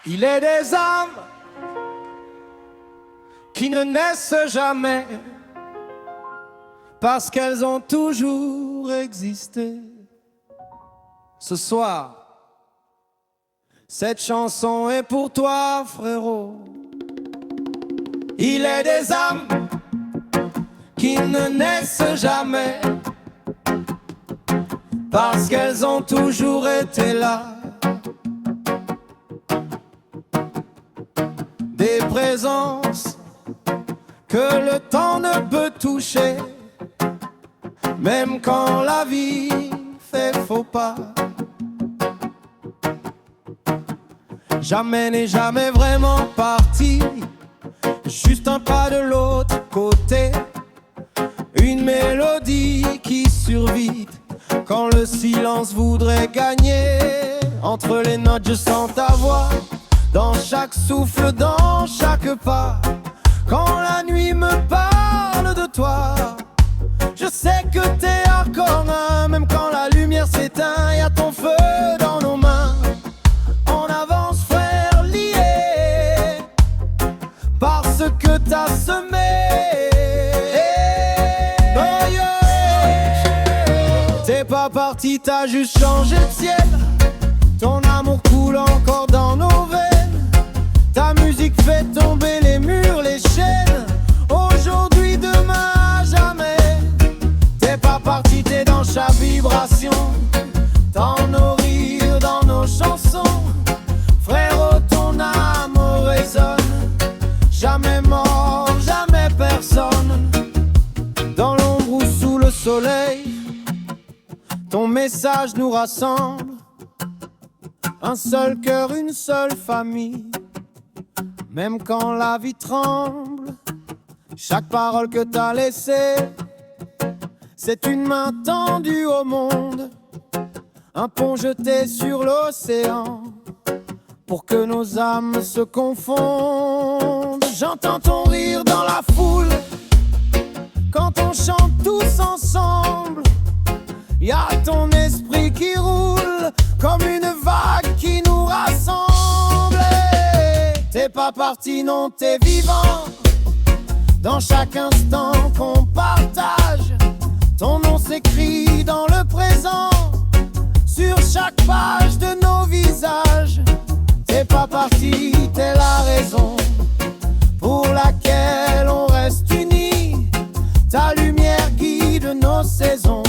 Il est des âmes qui ne naissent jamais parce qu'elles ont toujours existé. Ce soir, cette chanson est pour toi, frérot. Il est des âmes qui ne naissent jamais parce qu'elles ont toujours été là. Des présences que le temps ne peut toucher, même quand la vie fait faux pas. Jamais n'est jamais vraiment parti, juste un pas de l'autre côté. Une mélodie qui survit quand le silence voudrait gagner. Entre les notes je sens ta voix, dans chaque souffle, dans chaque pas. Quand la nuit me parle de toi, je sais que t'es hardcore, même quand la lumière s'éteint, y'a ton feu dans nos mains. On avance frère liés, parce que t'as semé. Oh yeah. T'es pas parti, t'as juste changé de ciel. Ton amour coule encore dans nos veines. Ta musique fait tomber les murs, les chaînes. Aujourd'hui, demain, jamais. T'es pas parti, t'es dans chaque vibration. Dans nos rires, dans nos chansons. Frérot, ton âme résonne. Jamais mort, jamais personne. Dans l'ombre ou sous le soleil, ton message nous rassemble. Un seul cœur, une seule famille. Même quand la vie tremble, chaque parole que t'as laissée, c'est une main tendue au monde. Un pont jeté sur l'océan, pour que nos âmes se confondent. J'entends ton rire dans la foule, quand on chante tous ensemble. Y'a ton esprit qui roule, comme une vague qui nous rassemble. T'es pas parti, non, t'es vivant. Dans chaque instant qu'on partage, ton nom s'écrit dans le présent, sur chaque page de nos visages. T'es pas parti, t'es la raison pour laquelle on reste unis. Ta lumière guide nos saisons.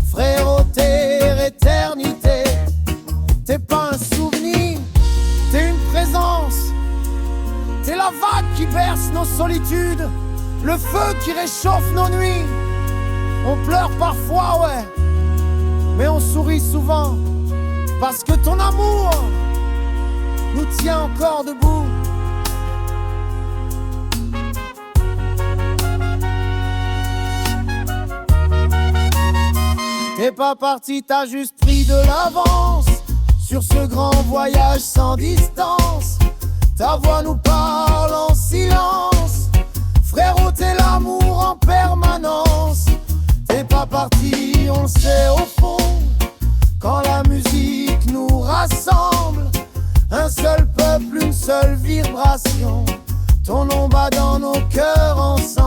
Frérot, t'es éternité. T'es pas un souvenir, t'es une présence. T'es la vague qui berce nos solitudes, le feu qui réchauffe nos nuits. On pleure parfois, ouais, mais on sourit souvent, parce que ton amour nous tient encore debout. T'es pas parti, t'as juste pris de l'avance sur ce grand voyage sans distance. Ta voix nous parle en silence. Frérot, t'es l'amour en permanence. T'es pas parti, on le sait au fond. Quand la musique nous rassemble, un seul peuple, une seule vibration. Ton nom bat dans nos cœurs ensemble.